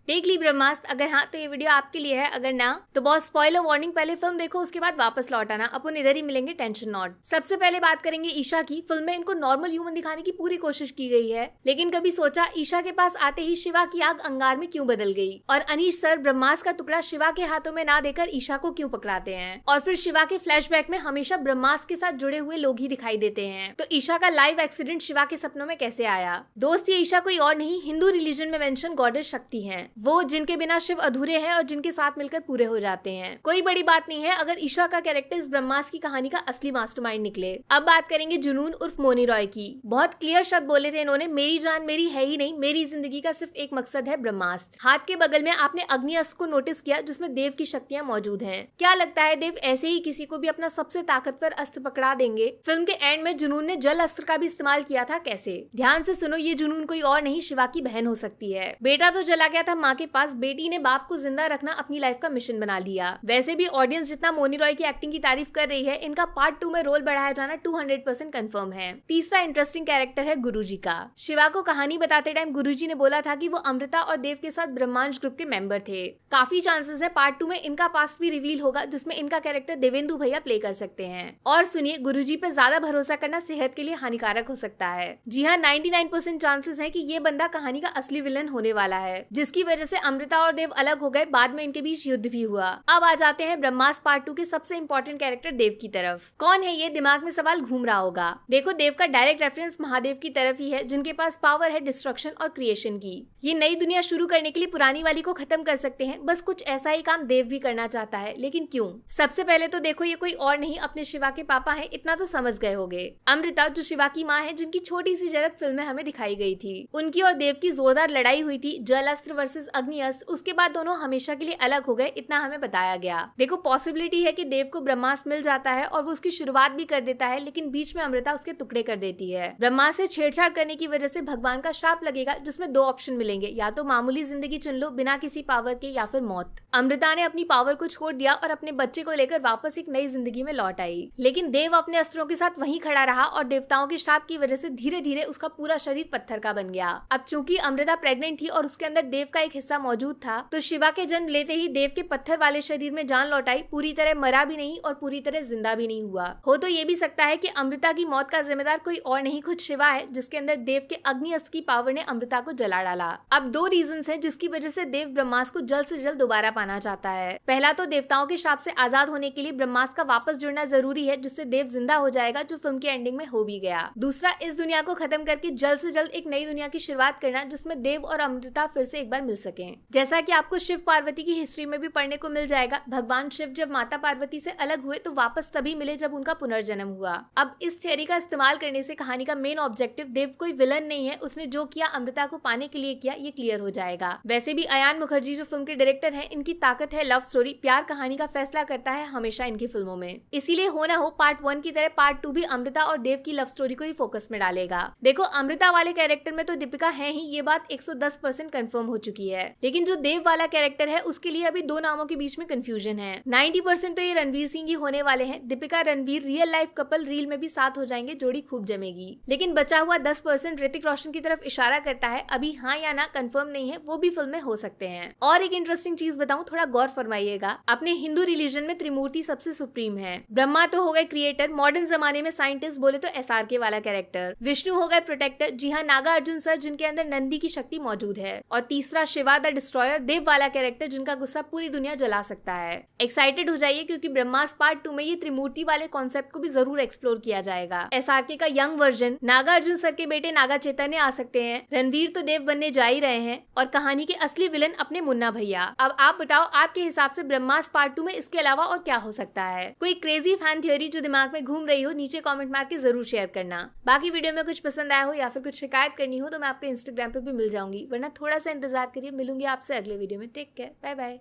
देख ली ब्रह्मास्त्र? अगर हाँ तो ये वीडियो आपके लिए है, अगर ना तो बहुत स्पॉइलर वार्निंग, पहले फिल्म देखो उसके बाद वापस लौट आना, अपन इधर ही मिलेंगे, टेंशन नॉट। सबसे पहले बात करेंगे ईशा की। फिल्म में इनको नॉर्मल ह्यूमन दिखाने की पूरी कोशिश की गई है, लेकिन कभी सोचा ईशा के पास आते ही शिवा की आग अंगार में क्यों बदल गई, और अनीश सर ब्रह्मास्त्र का टुकड़ा शिवा के हाथों में ना देकर ईशा को क्यों पकड़ाते हैं, और फिर शिवा के फ्लैशबैक में हमेशा ब्रह्मास्त्र के साथ जुड़े हुए लोग ही दिखाई देते हैं, तो ईशा का लाइव एक्सीडेंट शिवा के सपनों में कैसे आया। दोस्त, ये ईशा कोई और नहीं, हिंदू रिलीजन में मेंशन गॉडेस शक्ति हैं, वो जिनके बिना शिव अधूरे हैं और जिनके साथ मिलकर पूरे हो जाते हैं। कोई बड़ी बात नहीं है अगर ईशा का कैरेक्टर इस ब्रह्मास्त्र की कहानी का असली मास्टरमाइंड निकले। अब बात करेंगे जुनून उर्फ मोनी रॉय की। बहुत क्लियर शब्द बोले थे इन्होंने, मेरी जान मेरी है ही नहीं, मेरी जिंदगी का सिर्फ एक मकसद है ब्रह्मास्त्र। हाथ के बगल में आपने अग्नि अस्त्र को नोटिस किया जिसमें देव की शक्तियां मौजूद हैं। क्या लगता है देव ऐसे ही किसी को भी अपना सबसे ताकतवर अस्त्र पकड़ा देंगे? फिल्म के एंड में जुनून ने जल अस्त्र का भी इस्तेमाल किया था। कैसे? ध्यान से सुनो, ये जुनून कोई और नहीं शिवा की बहन हो सकती है। बेटा तो चला गया था माँ के पास, बेटी ने बाप को जिंदा रखना अपनी लाइफ का मिशन बना लिया। वैसे भी ऑडियंस जितना मोनी रॉय की एक्टिंग की तारीफ कर रही है, इनका पार्ट 2 में रोल बढ़ाया जाना 200% कंफर्म है। तीसरा इंटरेस्टिंग कैरेक्टर है गुरुजी का। शिवा को कहानी बताते टाइम गुरुजी ने बोला था कि वो अमृता और देव के साथ ब्रह्मांश ग्रुप के मेंबर थे। काफी चांसेस है पार्ट 2 में इनका पास्ट भी रिवील होगा, जिसमें इनका कैरेक्टर देवेंदु भैया प्ले कर सकते हैं। और सुनिए, गुरुजी पे ज्यादा भरोसा करना सेहत के लिए हानिकारक हो सकता है। जी हाँ, 99% चांसेस है कि ये बंदा कहानी का असली विलन होने वाला है, जिसकी वजह से अमृता और देव अलग हो गए, बाद में इनके बीच युद्ध भी हुआ। अब आ जाते हैं ब्रह्मास्त्र पार्ट 2 के सबसे इंपॉर्टेंट कैरेक्टर देव की तरफ। कौन है ये? दिमाग में सवाल घूम रहा होगा। देखो, देव का डायरेक्ट रेफरेंस महादेव की तरफ ही है, जिनके पास पावर है डिस्ट्रक्शन और क्रिएशन की। ये नई दुनिया शुरू करने के लिए पुरानी वाली को खत्म कर सकते हैं, बस कुछ ऐसा ही काम देव भी करना चाहता है, लेकिन क्यों? सबसे पहले तो देखो, ये कोई और नहीं अपने शिवा के पापा है, इतना तो समझ गए होगे। अमृता जो शिवा की माँ है, जिनकी छोटी सी झलक फिल्म में हमें दिखाई गई थी। उनकी और देव की जोरदार लड़ाई हुई थी, जल अस्त्र वर्सेस अग्नि अस्त्र। उसके बाद दोनों हमेशा के लिए अलग हो गए, इतना हमें बताया गया। देखो, पॉसिबिलिटी है कि देव को ब्रह्मास्त्र मिल जाता है और वो उसकी शुरुआत भी कर देता है, लेकिन बीच में अमृता उसके टुकड़े कर देती है। ब्रह्मास्त्र से छेड़छाड़ करने की वजह से भगवान का श्राप लगेगा, जिसमें 2 ऑप्शन मिलेंगे, या तो मामूली जिंदगी चुन लो बिना किसी पावर के, या फिर मौत। अमृता ने अपनी पावर को छोड़ दिया और अपने बच्चे को लेकर वापस एक नई जिंदगी में लौट आई, लेकिन देव अपने अस्त्रों के साथ वहीं खड़ा रहा और देवताओं के श्राप की वजह से धीरे धीरे उसका पूरा शरीर पत्थर का बन गया। अब चूंकि अमृता प्रेग्नेंट थी और उसके अंदर देव का एक हिस्सा मौजूद था, तो शिवा के जन्म लेते ही देव के पत्थर वाले शरीर में जान लौटाई, पूरी तरह मरा भी नहीं और पूरी तरह जिंदा भी नहीं हुआ। हो तो ये भी सकता है कि अमृता की मौत का जिम्मेदार कोई और नहीं, खुद शिवा है, जिसके अंदर देव के अग्नि अस्त्र की पावर ने अमृता को जला डाला। अब 2 रीजंस हैं जिसकी वजह से देव ब्रह्मास्त्र को जल्द से जल्द दोबारा पाना चाहता है। पहला तो देवताओं के श्राप से आजाद होने के लिए ब्रह्मास्त्र का वापस जुड़ना जरूरी है, जिससे देव जिंदा हो जाएगा, जो फिल्म के एंडिंग में हो भी गया। दूसरा, इस दुनिया को खत्म करके जल्द से जल्द एक नई दुनिया की शुरुआत करना, जिसमें देव और अमृता फिर से एक बार मिल सके। जैसा कि आपको शिव पार्वती की हिस्ट्री में भी पढ़ने को मिल जाएगा, भगवान शिव जब माता पार्वती से अलग हुए तो वापस तभी मिले जब उनका पुनर्जन्म हुआ। अब इस थियरी का इस्तेमाल करने से कहानी का मेन ऑब्जेक्टिव देव कोई विलन नहीं है, उसने जो किया अमृता को पाने के लिए किया, ये क्लियर हो जाएगा। वैसे भी अयान मुखर्जी जो फिल्म के डायरेक्टर हैं, इनकी ताकत है लव स्टोरी, प्यार कहानी का फैसला करता है हमेशा इनकी फिल्मों में। इसीलिए हो ना हो पार्ट 1 की तरह पार्ट 2 भी अमृता और देव की लव स्टोरी को ही फोकस में डालेगा। देखो, अमृता वाले कैरेक्टर में तो दीपिका है ही, ये बात 110% कंफर्म हो चुकी है, लेकिन जो देव वाला कैरेक्टर है उसके लिए अभी 2 नामों के बीच में कंफ्यूजन है। 90% तो ये रणवीर सिंह ही होने वाले हैं। Deepika Ranveer real life couple reel में भी साथ हो जाएंगे, जोड़ी खूब जमेगी। लेकिन बचा हुआ 10% ऋतिक रोशन की तरफ इशारा करता है, अभी हाँ या ना कंफर्म नहीं है, वो भी फिल्म में हो सकते हैं। और एक इंटरेस्टिंग चीज बताऊं, थोड़ा गौर फरमाइएगा, अपने हिंदू रिलीजन में त्रिमूर्ति सबसे सुप्रीम है। ब्रह्मा तो हो गए क्रिएटर, मॉडर्न जमाने में साइंटिस्ट बोले तो SRK वाला कैरेक्टर। विष्णु हो गए प्रोटेक्टर, जी हाँ, नागा अर्जुन सर, जिनके अंदर नंदी की शक्ति मौजूद है। और तीसरा शिवा द डिस्ट्रॉयर, देव वाला कैरेक्टर, जिनका गुस्सा पूरी दुनिया जला सकता है। एक्साइटेड हो जाइए, क्योंकि ब्रह्मास्त्र पार्ट 2 में ये त्रिमूर्ति वाले कॉन्सेप्ट को भी जरूर एक्सप्लोर किया जाएगा। SRK का young version Naga Arjun sir के बेटे नागा चैतन्य आ सकते हैं। रणवीर तो देव बनने जा ही रहे हैं, और कहानी के असली विलन अपने मुन्ना भैया। अब आप बताओ, आपके हिसाब से ब्रह्मास्त्र पार्ट 2 में इसके अलावा और क्या हो सकता है? कोई क्रेजी फैन थ्योरी जो दिमाग में घूम रही हो, नीचे कमेंट मार के जरूर शेयर करना। बाकी वीडियो में कुछ पसंद आया हो या फिर कुछ शिकायत करनी हो तो मैं आपको इंस्टाग्राम पे भी मिल जाऊंगी, वरना थोड़ा सा इंतजार करिए, मिलूंगी आपसे अगले वीडियो में। Take care, bye bye.